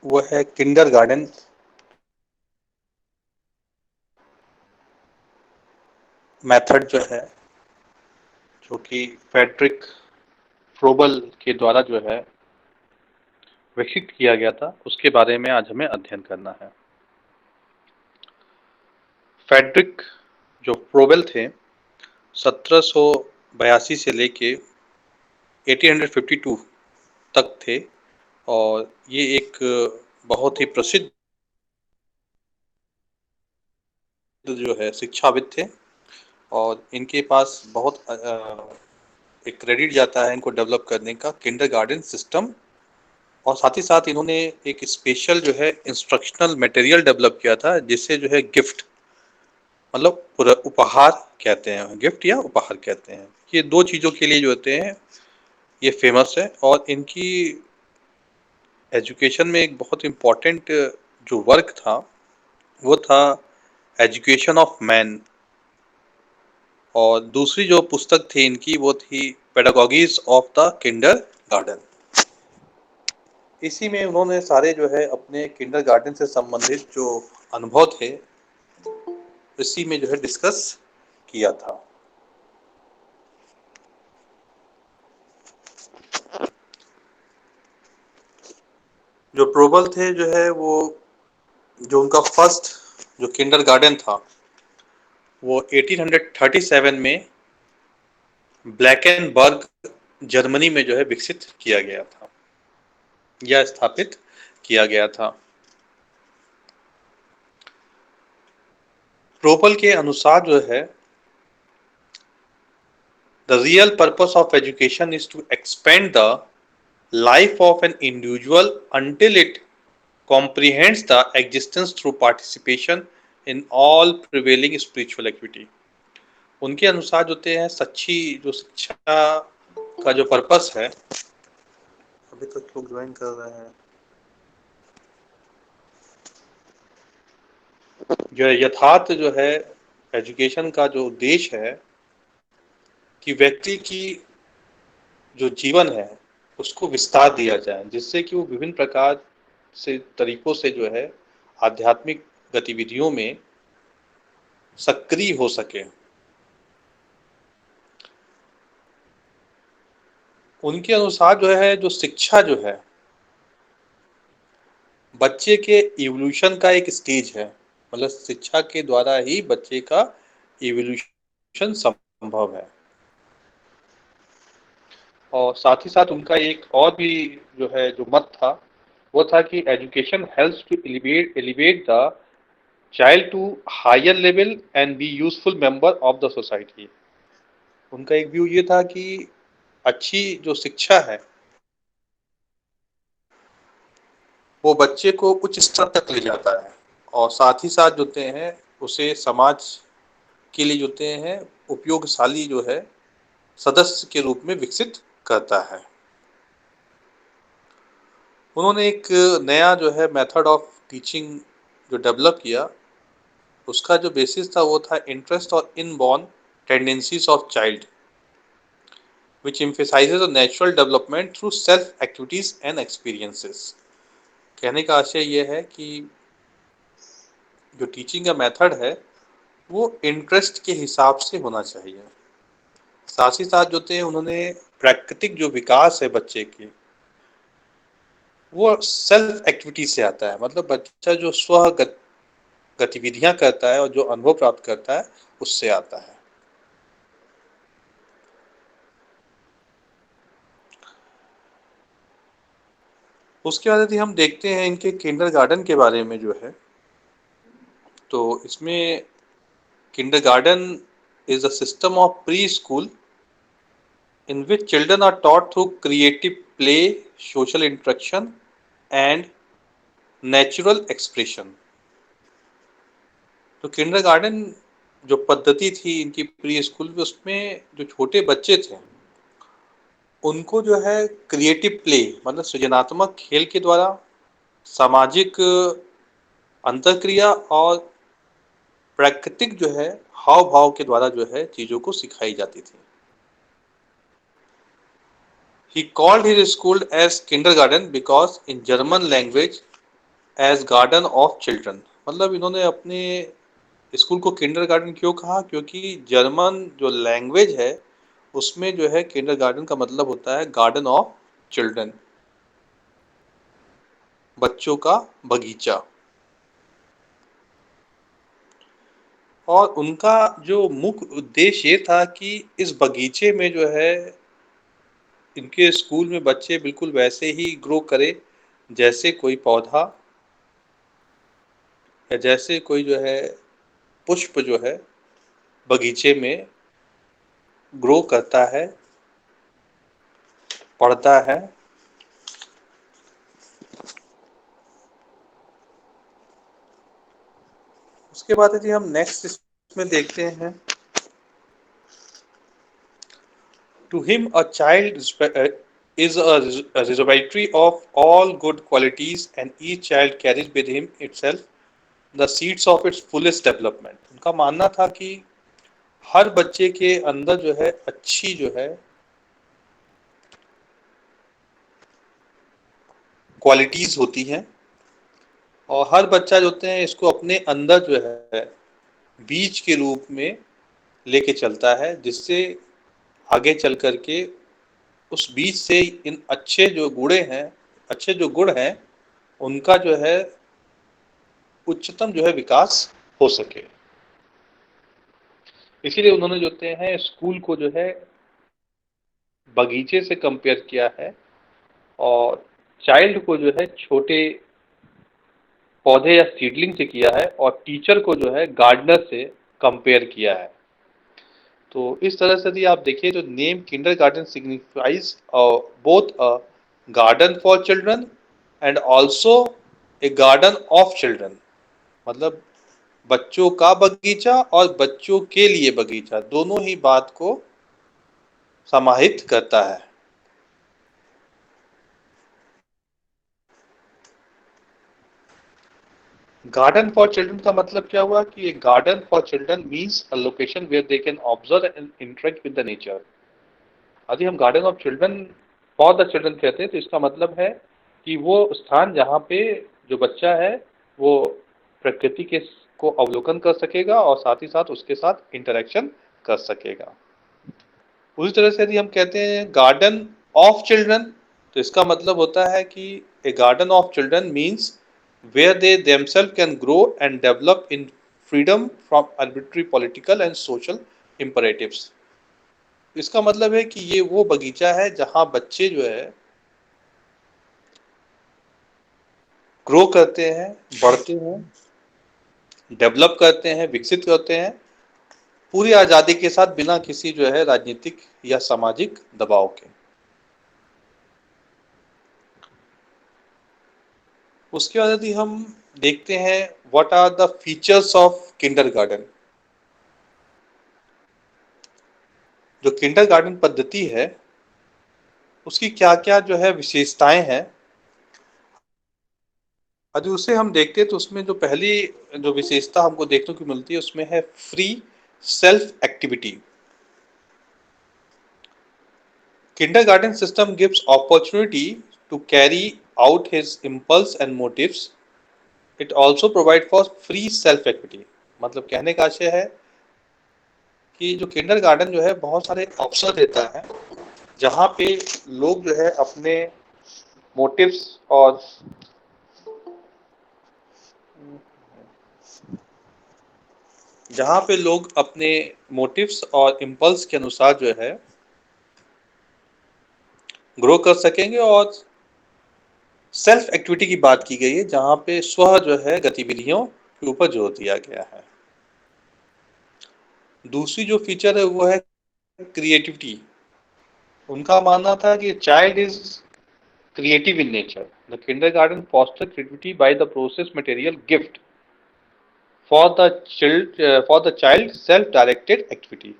वो है kindergarten method जो है, जो कि फ्रेडरिक फ्रोबल के द्वारा जो है विकसित किया गया था, उसके बारे में आज हमें अध्ययन करना है। फ्रेडरिक जो फ्रोबल थे 1782 से लेके 1852 तक थे, और ये एक बहुत ही प्रसिद्ध जो है शिक्षाविद थे। और इनके पास बहुत एक क्रेडिट जाता है इनको डेवलप करने का किंडरगार्टन सिस्टम। और साथ ही साथ इन्होंने एक स्पेशल जो है इंस्ट्रक्शनल मटेरियल डेवलप किया था, जिससे जो है गिफ्ट मतलब उपहार कहते हैं, गिफ्ट या उपहार कहते हैं, ये दो चीज़ों के लिए जो होते हैं ये फेमस है। और इनकी एजुकेशन में एक बहुत इम्पोर्टेंट जो वर्क था वो था एजुकेशन ऑफ मैन। और दूसरी जो पुस्तक थी इनकी वो थी पेडागॉजीज ऑफ द किंडरगार्टन। इसी में उन्होंने सारे जो है अपने किंडरगार्टन से संबंधित जो अनुभव थे इसी में जो है डिस्कस किया था। जो प्रोबल थे जो है वो जो उनका फर्स्ट जो किंडरगार्टन था वो 1837 में ब्लैकेनबर्ग जर्मनी में जो है विकसित किया गया था या स्थापित किया गया था। प्रोपल के अनुसार जो है the real purpose of education is to expand the life of an individual until it comprehends the existence through participation in all prevailing spiritual activity। उनके अनुसार जो होते हैं सच्ची जो शिक्षा का जो पर्पस है, अभी तक लोग ज्वाइन कर रहे हैं, जो यथार्थ जो है एजुकेशन का जो उद्देश्य है कि व्यक्ति की जो जीवन है उसको विस्तार दिया जाए, जिससे कि वो विभिन्न प्रकार से तरीकों से जो है आध्यात्मिक गतिविधियों में सक्रिय हो सके। उनके अनुसार जो है जो शिक्षा जो है बच्चे के इवोल्यूशन का एक स्टेज है, मतलब शिक्षा के द्वारा ही बच्चे का इवोल्यूशन संभव है। और साथ ही साथ उनका एक और भी जो है जो मत था वो था कि education helps to elevate the child to higher level and be useful member of the society. उनका एक व्यू ये था कि अच्छी जो शिक्षा है वो बच्चे को उच्च स्तर तक ले जाता है, और साथ ही साथ जोते हैं उसे समाज के लिए जोते हैं उपयोगशाली जो है सदस्य के रूप में विकसित करता है। उन्होंने एक नया जो है मेथड ऑफ टीचिंग जो डेवलप किया, उसका जो बेसिस था वो था इंटरेस्ट और inborn tendencies of child which emphasizes the natural development through self activities and experiences। कहने का आशय ये है कि जो टीचिंग का मेथड है वो इंटरेस्ट के हिसाब से होना चाहिए। साथ ही साथ जो थे उन्होंने प्राकृतिक जो विकास है बच्चे की वो सेल्फ एक्टिविटी से आता है, मतलब बच्चा जो स्व गतिविधियां करता है और जो अनुभव प्राप्त करता है उससे आता है। उसके बाद यदि हम देखते हैं इनके किंडरगार्टन के बारे में जो है, तो इसमें kindergarten is a system of preschool in which children are taught through creative play, social interaction and natural expression। तो किंडरगार्टन जो पद्धति थी इनकी प्री स्कूल में, उसमें जो छोटे बच्चे थे उनको जो है क्रिएटिव प्ले मतलब सृजनात्मक खेल के द्वारा, सामाजिक अंतरक्रिया और प्राकृतिक जो है हाव भाव के द्वारा जो है चीजों को सिखाई जाती थी। He called his school as kindergarten because in German language as garden of children. मतलब इन्होंने अपने स्कूल को किंडरगार्टन क्यों कहा? क्योंकि जर्मन जो लैंग्वेज है उसमें जो है किंडरगार्टन का मतलब होता है गार्डन ऑफ चिल्ड्रन, बच्चों का बगीचा। और उनका जो मुख्य उद्देश्य ये था कि इस बगीचे में जो है इनके स्कूल में बच्चे बिल्कुल वैसे ही ग्रो करे जैसे कोई पौधा या जैसे कोई जो है पुष्प जो है बगीचे में ग्रो करता है, पढ़ता है। उसके बाद यदि हम नेक्स्ट इसमें देखते हैं, to him a child is a repository of all good qualities and each child carries with him itself the seeds of its fullest development। उनका मानना था कि हर बच्चे के अंदर जो है अच्छी जो है क्वालिटीज होती हैं और हर बच्चा जो होते हैं इसको अपने अंदर जो है बीज के रूप में लेके चलता है, जिससे आगे चल करके उस बीज से इन अच्छे जो गुण हैं उनका जो है उच्चतम जो है विकास हो सके। इसीलिए उन्होंने जो होते हैं स्कूल को जो है बगीचे से कंपेयर किया है और चाइल्ड को जो है छोटे पौधे या सीडलिंग से किया है और टीचर को जो है गार्डनर से कंपेयर किया है। तो इस तरह से यदि आप देखिए तो name kindergarten signifies both a garden for children and also a garden of children. मतलब बच्चों का बगीचा और बच्चों के लिए बगीचा, दोनों ही बात को समाहित करता है। गार्डन फॉर चिल्ड्रन का मतलब क्या हुआ कि एक garden for children means a location where they can observe and interact with the nature. यदि हम garden of children for the children कहते हैं तो इसका मतलब है कि वो स्थान जहाँ पे जो बच्चा है वो प्रकृति के को अवलोकन कर सकेगा और साथ ही साथ उसके साथ इंटरेक्शन कर सकेगा। उसी तरह से यदि हम कहते हैं गार्डन ऑफ चिल्ड्रन तो इसका मतलब होता है कि a garden of children means where they themselves can grow and develop in freedom from arbitrary political and social imperatives। इसका मतलब है कि ये वो बगीचा है जहां बच्चे जो है ग्रो करते हैं, बढ़ते हैं, डेवलप करते हैं, विकसित करते हैं पूरी आज़ादी के साथ, बिना किसी जो है राजनीतिक या सामाजिक दबाव के। उसके बाद यदि हम देखते हैं what are the features of kindergarten. जो किंडरगार्टन पद्धति है उसकी क्या क्या जो है विशेषताएं हैं, यदि उसे हम देखते हैं तो उसमें जो पहली जो विशेषता हमको देखने को मिलती है उसमें है free self activity. Kindergarten system gives opportunity to carry out his impulse and motives. It also provide for free self activity. मतलब कहने का आशय है कि जो किंडरगार्टन जो है बहुत सारे अवसर देता है जहाँ पे लोग जो है अपने मोटिव्स और जहाँ पे लोग अपने मोटिव्स और इम्पल्स के अनुसार जो है ग्रो कर सकेंगे। और सेल्फ एक्टिविटी की बात की गई है जहाँ पे स्व जो है गतिविधियों के ऊपर जोर दिया गया है। दूसरी जो फीचर है वो है क्रिएटिविटी। उनका मानना था कि child is creative in nature. The kindergarten foster creativity by the process material gift for the child self directed activity.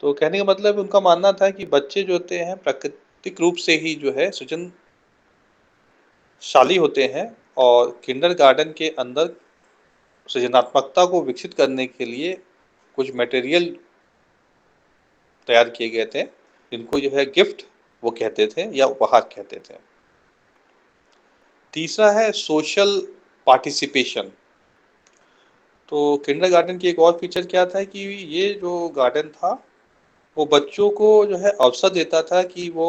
तो कहने का मतलब उनका मानना था कि बच्चे जो होते हैं प्राकृतिक रूप से ही जो है सृजनशाली होते हैं और किंडरगार्टन के अंदर सृजनात्मकता को विकसित करने के लिए कुछ मटेरियल तैयार किए गए थे जिनको जो है गिफ्ट वो कहते थे या उपहार कहते थे। तीसरा है सोशल पार्टिसिपेशन। तो किंडरगार्टन की एक और फीचर क्या था कि ये जो गार्डन था वो बच्चों को जो है अवसर देता था कि वो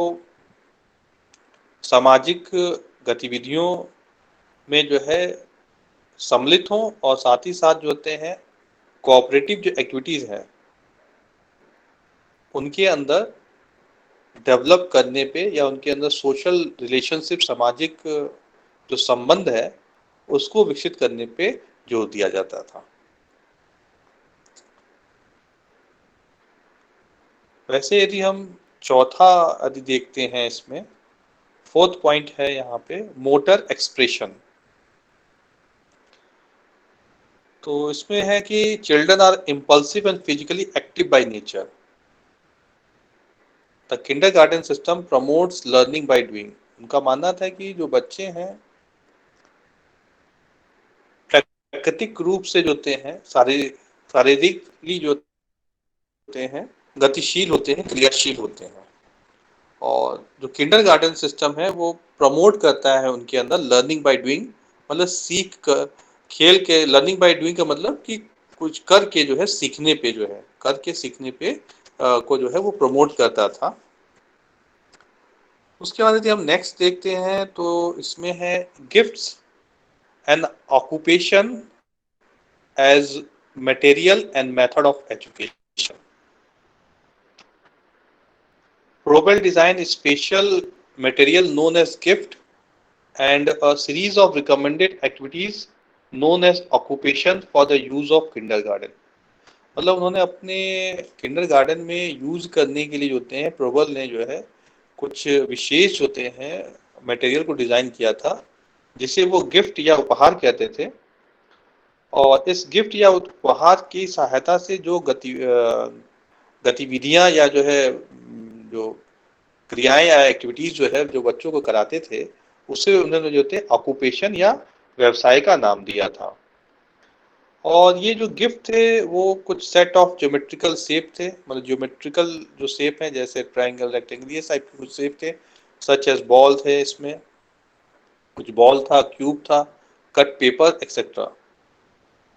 सामाजिक गतिविधियों में जो है सम्मिलित हों और साथ ही साथ जो होते हैं कोऑपरेटिव जो एक्टिविटीज़ हैं उनके अंदर डेवलप करने पे या उनके अंदर सोशल रिलेशनशिप, सामाजिक जो संबंध है उसको विकसित करने पे जोर दिया जाता था। वैसे यदि हम चौथा यदि देखते हैं, इसमें फोर्थ पॉइंट है यहाँ पे मोटर एक्सप्रेशन। तो इसमें है कि children are impulsive and physically active by nature. The kindergarten system promotes learning by doing. उनका मानना था कि जो बच्चे हैं प्राकृतिक रूप से जो होते हैं शारीरिकली जो होते हैं गतिशील होते हैं, क्रियाशील होते हैं। और जो किंडरगार्टन सिस्टम है वो प्रमोट करता है उनके अंदर लर्निंग बाय डूइंग, मतलब सीख कर खेल के। लर्निंग बाय डूइंग का मतलब कि कुछ करके जो है सीखने पे, जो है करके सीखने पे को जो है वो प्रमोट करता था। उसके बाद यदि हम नेक्स्ट देखते हैं तो इसमें है gifts and occupation as material and method of education. Probel designed a special material known as gift and a series of recommended activities known as occupation for the use of kindergarten। मतलब उन्होंने अपने kindergarten में use करने के लिए जो होते हैं प्रोबल ने जो है कुछ विशेष होते हैं मटेरियल को डिजाइन किया था जिसे वो गिफ्ट या उपहार कहते थे। और इस गिफ्ट या उपहार की सहायता से जो गतिविधियां या जो है जो क्रियाएं या एक्टिविटीज जो है जो बच्चों को कराते थे उसे उन्होंने जो थे ऑक्यूपेशन या व्यवसाय का नाम दिया था। और ये जो गिफ्ट थे वो कुछ सेट ऑफ ज्योमेट्रिकल शेप थे, मतलब ज्योमेट्रिकल जो शेप है जैसे ट्रायंगल, रेक्टेंगल, ये टाइप के कुछ शेप थे। सच एज बॉल थे, इसमें कुछ बॉल था, क्यूब था, कट पेपर एक्सेट्रा।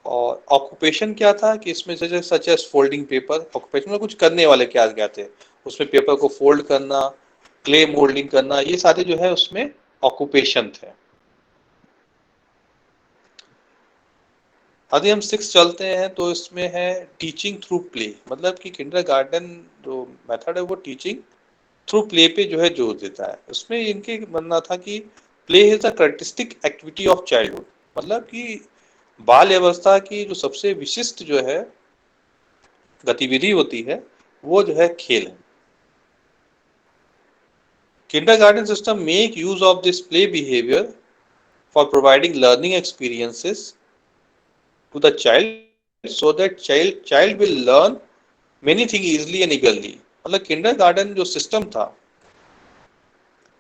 और ऑक्यूपेशन क्या था कि इसमें जैसे such as folding paper, occupation में कुछ करने वाले क्या क्या थे, उसमें पेपर को फोल्ड करना, क्ले मोल्डिंग करना, ये सारे जो है उसमें ऑक्यूपेशन थे। यदि हम 6 चलते हैं तो इसमें है टीचिंग थ्रू प्ले, मतलब कि किंडरगार्टन जो मेथड है वो टीचिंग थ्रू प्ले पे जो है जोर देता है। उसमें इनके मानना था कि play is the characteristic activity of childhood, मतलब कि बाल अवस्था की जो सबसे विशिष्ट जो है गतिविधि होती है वो जो है खेल है। Kindergarten system make use of this play behavior for providing learning experiences to the child so that child will learn many things easily and eagerly। मतलब किंडरगार्टन जो सिस्टम था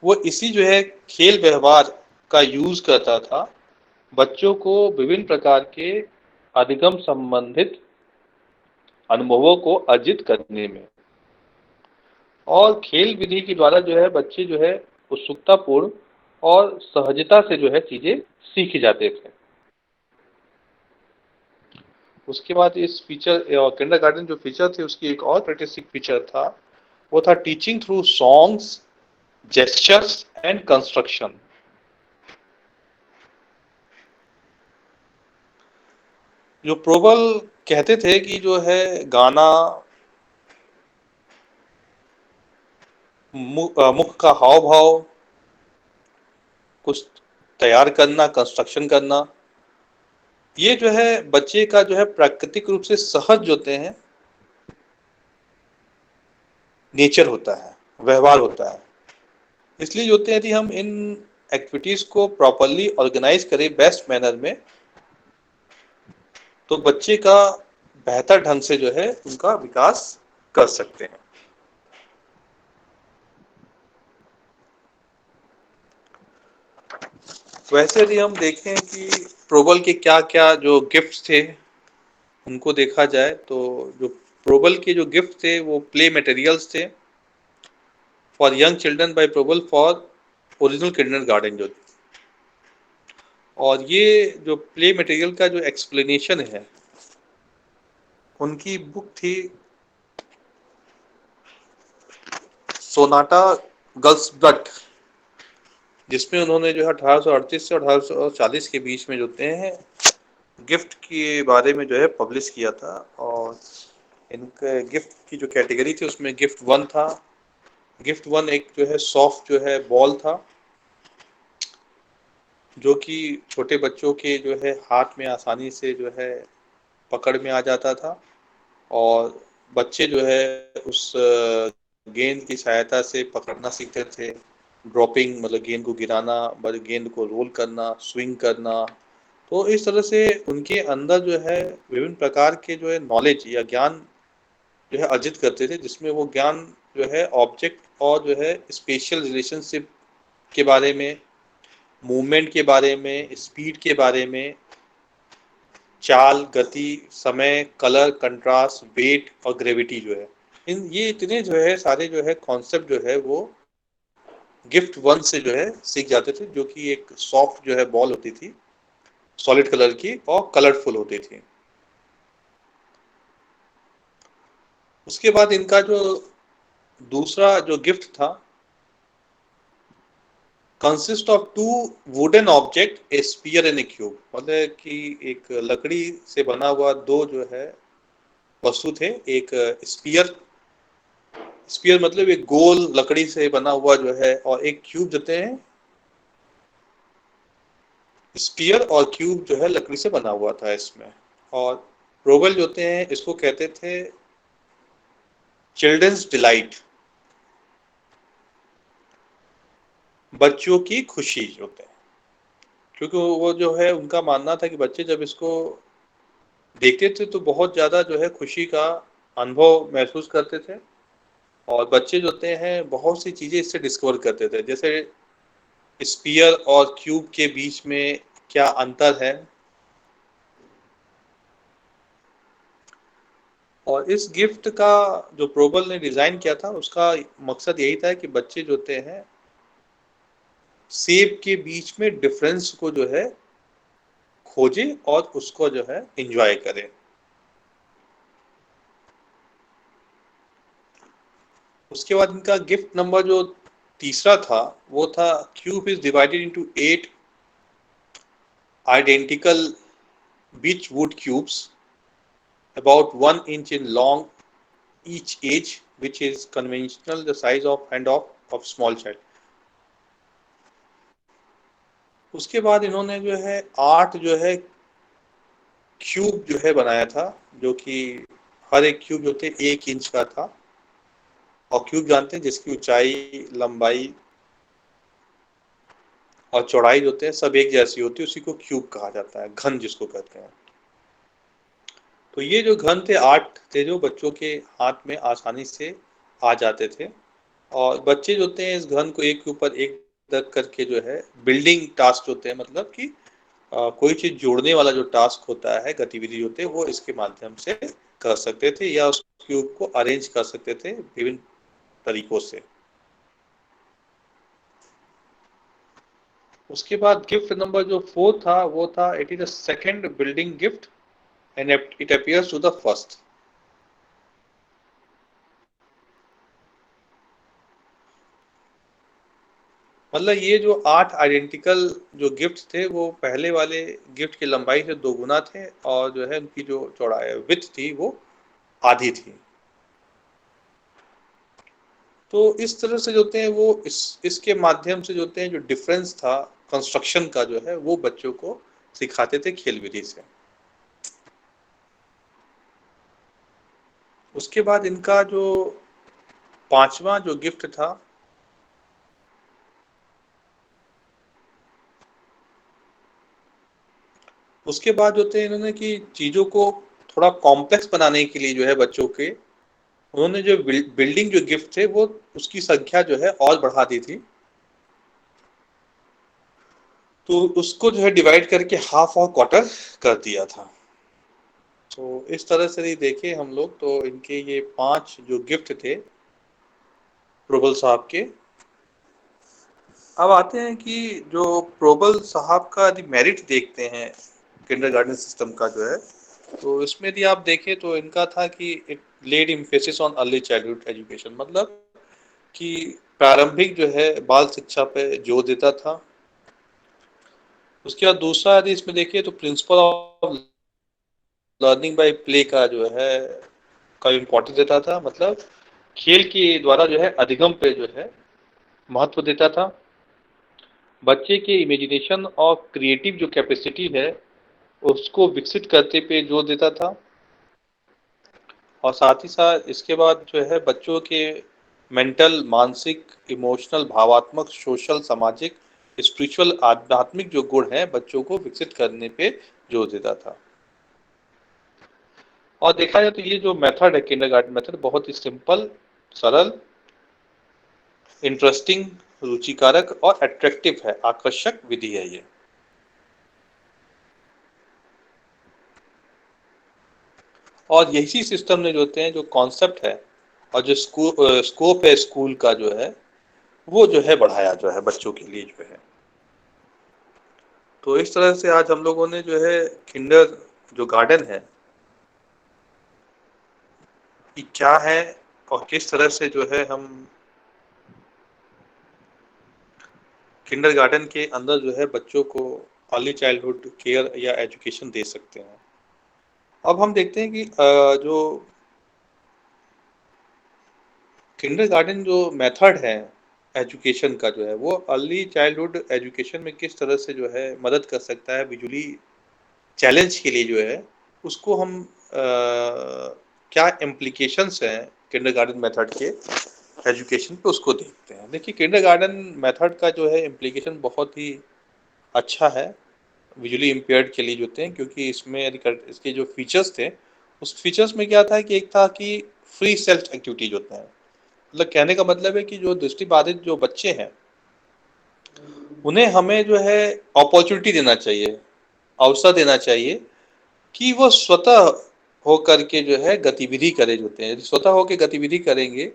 वो इसी जो है खेल व्यवहार का यूज करता था बच्चों को विभिन्न प्रकार के अधिगम संबंधित अनुभवों को अर्जित करने में। और खेल विधि के द्वारा जो है बच्चे जो है उत्सुकतापूर्ण और सहजता से जो है चीजें सीख जाते थे। उसके बाद इस फीचर किंडरगार्टन जो फीचर थे उसकी एक और क्रिटिस्टिक फीचर था, वो था teaching through songs, gestures and construction. जो प्रोबल कहते थे कि जो है गाना, मुख का हाव भाव, कुछ तैयार करना, कंस्ट्रक्शन करना, ये जो है बच्चे का जो है प्राकृतिक रूप से सहज होते हैं नेचर होता है, व्यवहार होता है। इसलिए जो होते हैं यदि हम इन एक्टिविटीज को प्रॉपरली ऑर्गेनाइज करें बेस्ट मैनर में तो बच्चे का बेहतर ढंग से जो है उनका विकास कर सकते हैं। वैसे यदि हम देखें कि प्रोबल के क्या क्या जो गिफ्ट्स थे उनको देखा जाए तो जो प्रोबल के जो गिफ्ट थे वो प्ले मटेरियल्स थे for young children by Froebel for original kindergarten. जो और ये जो प्ले मटेरियल का जो एक्सप्लेनेशन है, उनकी बुक थी सोनाटा गर्ल्स ब्लड, जिसमें उन्होंने जो है 1838 से 1840 के बीच में जो हैं गिफ्ट के बारे में जो है पब्लिश किया था। और इनके गिफ्ट की जो कैटेगरी थी उसमें गिफ्ट वन था। गिफ्ट वन एक जो है सॉफ्ट जो है बॉल था, जो कि छोटे बच्चों के जो है हाथ में आसानी से जो है पकड़ में आ जाता था, और बच्चे जो है उस गेंद की सहायता से पकड़ना सीखते थे। ड्रॉपिंग मतलब गेंद को गिराना, गेंद को रोल करना, स्विंग करना। तो इस तरह से उनके अंदर जो है विभिन्न प्रकार के जो है नॉलेज या ज्ञान जो है अर्जित करते थे, जिसमें वो ज्ञान जो है ऑब्जेक्ट और जो है स्पेशल रिलेशनशिप के बारे में, मूवमेंट के बारे में, स्पीड के बारे में, चाल, गति, समय, कलर, कंट्रास्ट, वेट और ग्रेविटी जो है, इन ये इतने जो है सारे जो है कॉन्सेप्ट जो है वो गिफ्ट वन से जो है सीख जाते थे, जो कि एक सॉफ्ट जो है बॉल होती थी, सॉलिड कलर की और कलरफुल होती थी। उसके बाद इनका जो दूसरा जो गिफ्ट था, consist of two wooden object, a sphere and a cube, मतलब कि एक लकड़ी से बना हुआ दो जो है वस्तु थे। एक स्पीयर, स्पीयर मतलब एक गोल लकड़ी से बना हुआ जो है, और एक क्यूब देते हैं। स्पीयर और क्यूब जो है लकड़ी से बना हुआ था इसमें। और रोबल जो होते हैं इसको कहते थे चिल्ड्रंस डिलाइट, बच्चों की खुशी होते हैं, क्योंकि वो जो है उनका मानना था कि बच्चे जब इसको देखते थे तो बहुत ज़्यादा जो है खुशी का अनुभव महसूस करते थे। और बच्चे जो होते हैं बहुत सी चीज़ें इससे डिस्कवर करते थे, जैसे स्पीयर और क्यूब के बीच में क्या अंतर है। और इस गिफ्ट का जो प्रोबल ने डिज़ाइन किया था उसका मकसद यही था कि बच्चे जो होते हैं सेब के बीच में डिफरेंस को जो है खोजे और उसको जो है एंजॉय करें। उसके बाद इनका गिफ्ट नंबर जो तीसरा था वो था cube is divided into 8 identical beach would cubes about 1 inch in long each edge, which is conventional the size of hand of small child। उसके बाद इन्होंने जो है 8 जो है क्यूब जो है बनाया था, जो कि हर एक क्यूब जो थे 1 इंच का था। और क्यूब जानते हैं जिसकी ऊंचाई, लंबाई और चौड़ाई जो होते हैं सब एक जैसी होती है, उसी को क्यूब कहा जाता है, घन जिसको कहते हैं। तो ये जो घन थे 8 थे, जो बच्चों के हाथ में आसानी से आ जाते थे। और बच्चे जो होते हैं इस घन को एक के ऊपर एक रख करके जो है बिल्डिंग टास्क होते हैं, मतलब कि कोई चीज जोड़ने वाला जो टास्क होता है, गतिविधि होते हैं, वो इसके माध्यम से कर सकते थे, या उस क्यूब को अरेंज कर सकते थे विभिन्न तरीकों से। उसके बाद गिफ्ट नंबर जो 4 था वो था it is a second building gift and it appears to the first. मतलब ये जो 8 आइडेंटिकल जो गिफ्ट थे वो पहले वाले गिफ्ट की लंबाई से 2 गुना थे, और जो है उनकी जो चौड़ाई विड्थ थी वो आधी थी। तो इस तरह से जो होते हैं वो इसके माध्यम से जो होते हैं जो डिफरेंस था कंस्ट्रक्शन का जो है वो बच्चों को सिखाते थे खेल विधि से। उसके बाद इनका जो पांचवा जो गिफ्ट था, उसके बाद जो थे इन्होंने कि चीजों को थोड़ा कॉम्प्लेक्स बनाने के लिए जो है बच्चों के, उन्होंने जो बिल्डिंग जो गिफ्ट थे वो उसकी संख्या जो है और बढ़ा दी थी। तो उसको जो है डिवाइड करके हाफ और क्वार्टर कर दिया था। तो इस तरह से ही देखे हम लोग तो इनके ये 5 जो गिफ्ट थे प्रोबल साहब के। अब आते हैं कि जो प्रोबल साहब का यदि मेरिट देखते हैं किंडरगार्टन सिस्टम का जो है, तो इसमें यदि आप देखें तो इनका था कि it laid emphasis on early childhood education, मतलब कि प्रारंभिक जो है बाल शिक्षा पे जोर देता था। उसके बाद दूसरा यदि इसमें देखिए तो principle of learning by play का जो है का इम्पोर्टेंस देता था, मतलब खेल के द्वारा जो है अधिगम पे जो है महत्व देता था। बच्चे के इमेजिनेशन और क्रिएटिव जो कैपेसिटी है उसको विकसित करते पे जोर देता था। और साथ ही साथ इसके बाद जो है बच्चों के मेंटल, मानसिक, इमोशनल, भावात्मक, सोशल, सामाजिक, स्पिरिचुअल, आध्यात्मिक जो गुण हैं बच्चों को विकसित करने पे जोर देता था। और देखा जाए तो ये जो मेथड है किंडरगार्टन मेथड बहुत ही सिंपल, सरल, इंटरेस्टिंग, रुचिकारक और अट्रैक्टिव है, आकर्षक विधि है ये। और यही सिस्टम ने जो होते हैं जो कॉन्सेप्ट है और जो स्कोप है स्कूल का जो है वो जो है बढ़ाया जो है बच्चों के लिए जो है। तो इस तरह से आज हम लोगों ने जो है किंडर जो गार्डन है कि क्या है और किस तरह से जो है हम किंडर गार्डन के अंदर जो है बच्चों को अर्ली चाइल्डहुड केयर या एजुकेशन दे सकते हैं। अब हम देखते हैं कि जो किंडरगार्टन जो मेथड है एजुकेशन का जो है वो अर्ली चाइल्डहुड एजुकेशन में किस तरह से जो है मदद कर सकता है विजुअली चैलेंज के लिए जो है उसको हम क्या इम्प्लीकेशंस हैं किंडरगार्टन मेथड के एजुकेशन पे उसको देखते हैं। देखिए किंडरगार्टन मेथड का जो है इम्प्लीकेशन बहुत ही अच्छा है विजुअली इम्पेयर्ड के लिए जो होते हैं, क्योंकि इसमें इसके जो फीचर्स थे उस फीचर्स में क्या था कि एक था कि फ्री सेल्फ एक्टिविटीज होते हैं, मतलब कहने का मतलब है कि जो दृष्टिबाधित जो बच्चे हैं उन्हें हमें जो है अपॉर्चुनिटी देना चाहिए, अवसर देना चाहिए कि वो स्वतः हो करके जो है गतिविधि करे जो होते हैं। यदि स्वतः होकर गतिविधि करेंगे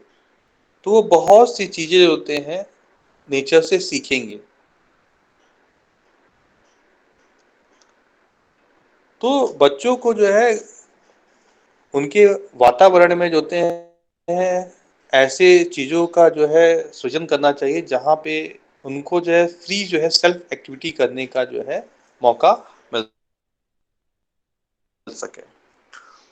तो वो बहुत सी चीजें जो होते हैं नेचर से सीखेंगे। तो बच्चों को जो है उनके वातावरण में जो होते हैं ऐसे चीजों का जो है सृजन करना चाहिए जहाँ पे उनको जो है फ्री जो है सेल्फ एक्टिविटी करने का जो है मौका मिल सके।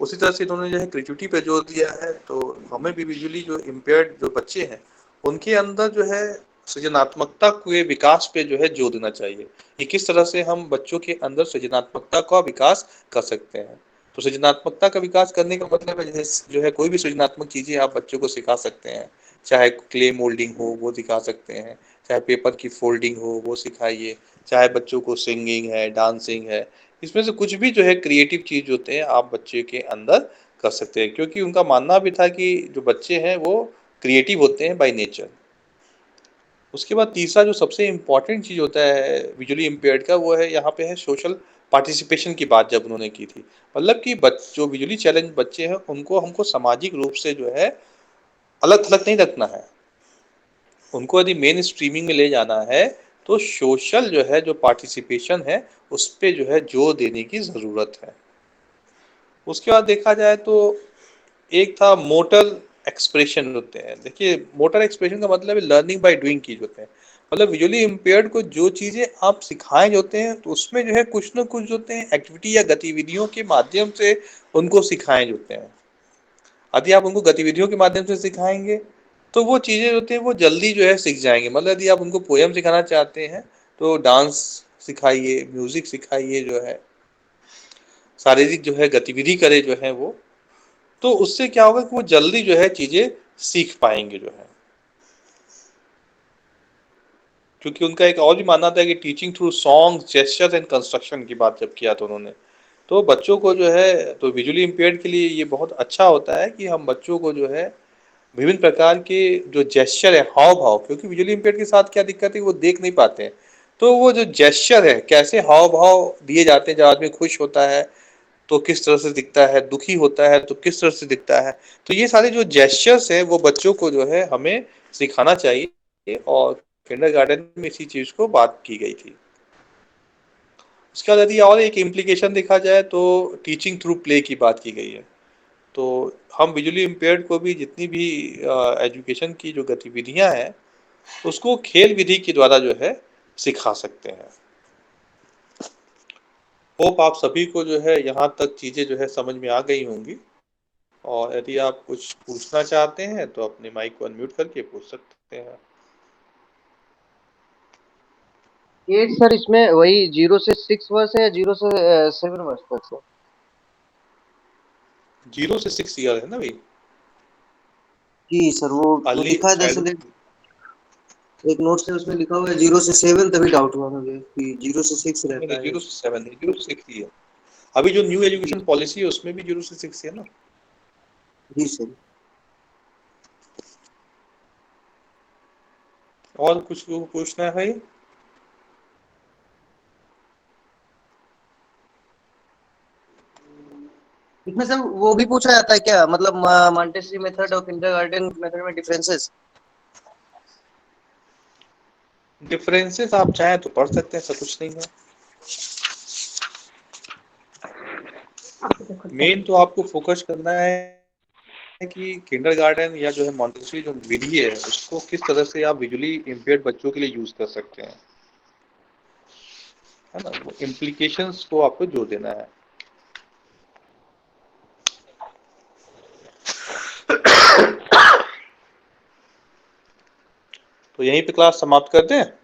उसी तरह से इन्होंने जो है क्रिएटिविटी पे जोर दिया है, तो हमें भी विजुअली जो इम्पेयर्ड जो बच्चे हैं उनके अंदर जो है सृजनात्मकता के विकास पे जो है जोर देना चाहिए कि किस तरह से हम बच्चों के अंदर सृजनात्मकता का विकास कर सकते हैं। तो सृजनात्मकता का विकास करने का मतलब है जो है कोई भी सृजनात्मक चीजें आप बच्चों को सिखा सकते हैं, चाहे क्ले मोल्डिंग हो वो सिखा सकते हैं, चाहे पेपर की फोल्डिंग हो वो सिखाइए, चाहे बच्चों को सिंगिंग है, डांसिंग है, इसमें से कुछ भी जो है क्रिएटिव चीज होते हैं आप बच्चे के अंदर कर सकते हैं, क्योंकि उनका मानना भी था कि जो बच्चे हैं वो क्रिएटिव होते हैं बाय नेचर। उसके बाद तीसरा जो सबसे इम्पोर्टेंट चीज होता है विजुअली इम्पेयर्ड का वो है यहाँ पे है सोशल पार्टिसिपेशन की बात जब उन्होंने की थी, मतलब कि जो विजुअली चैलेंज बच्चे हैं उनको हमको सामाजिक रूप से जो है अलग थलग नहीं रखना है, उनको यदि मेन स्ट्रीमिंग में ले जाना है तो सोशल जो है जो पार्टिसिपेशन है उस पे जो है जोर देने की ज़रूरत है। उसके बाद देखा जाए तो एक था मोटर एक्सप्रेशन होते हैं। देखिए मोटर एक्सप्रेशन का मतलब है लर्निंग बाय डूइंग की होते हैं, मतलब विजुअली इम्पेयर्ड को जो चीज़ें आप सिखाए होते हैं तो उसमें जो है कुछ ना कुछ होते हैं एक्टिविटी या गतिविधियों के माध्यम से उनको सिखाए होते हैं। यदि आप उनको गतिविधियों के माध्यम से सिखाएंगे तो वो चीज़ें होती हैं वो जल्दी जो है सीख जाएंगे। मतलब यदि आप उनको पोएम सिखाना चाहते हैं तो डांस सिखाइए, म्यूजिक सिखाइए, जो है शारीरिक जो है गतिविधि करे जो है वो, तो उससे क्या होगा कि वो जल्दी जो है चीज़ें सीख पाएंगे जो है। क्योंकि उनका एक और भी मानना था कि teaching through song, gestures and construction की बात जब किया था उन्होंने, तो बच्चों को जो है तो विजुअली इम्पेयर्ड के लिए ये बहुत अच्छा होता है कि हम बच्चों को जो है विभिन्न प्रकार के जो जेस्चर है, हाव भाव, क्योंकि विजुअली इम्पेयर्ड के साथ क्या दिक्कत है वो देख नहीं पाते हैं, तो वो जो जेस्चर है कैसे हाव भाव दिए जाते हैं, जब आदमी खुश होता है तो किस तरह से दिखता है, दुखी होता है तो किस तरह से दिखता है, तो ये सारे जो जेस्चर्स हैं वो बच्चों को जो है हमें सिखाना चाहिए। और किंडरगार्टन में इसी चीज को बात की गई थी। उसके बाद यदि और एक इम्प्लीकेशन देखा जाए तो टीचिंग थ्रू प्ले की बात की गई है। तो हम विजुअली इम्पेयर्ड को भी जितनी भी एजुकेशन की जो गतिविधियां हैं उसको खेल विधि के द्वारा जो है सिखा सकते हैं। होप आप सभी को जो है यहाँ तक चीजें जो है समझ में आ गई होंगी, और यदि आप कुछ पूछना चाहते हैं तो अपने माइक को अनम्यूट करके पूछ सकते हैं। ये सर इसमें वही 0 से 6 वर्ष है या 0 से 7 वर्ष तक सर? 0 से 6 ईयर है ना भाई, जी सर, वो अर्ली लिखा है दरअसल चाइल्डहुड। एक नोट से उसमें लिखा हुआ है 0 से 7, तभी डाउट हुआ मुझे कि 0 से 6 रहता नहीं, है। 0 से 7 नहीं, 0 से 6 ही है। अभी जो न्यू जी एजुकेशन पॉलिसी है उसमें भी 0 से 6 है ना। जी सर। और कुछ पूछना है भाई? इसमें सर वो भी पूछा जाता है क्या, मतलब मॉन्टेसरी मेथड और किंडरगार्टन मेथड में डिफरेंसेस? डिफरेंसेस आप चाहें तो पढ़ सकते हैं, ऐसा कुछ नहीं है। मेन तो आपको फोकस करना है कि किंडरगार्टन या जो है मॉन्टेसरी जो विधि है उसको किस तरह से आप विजुअली इम्पेयर्ड बच्चों के लिए यूज कर सकते हैं, है ना। वो इम्प्लीकेशंस को आपको जोड़ देना है। तो यहीं पे क्लास समाप्त करते हैं।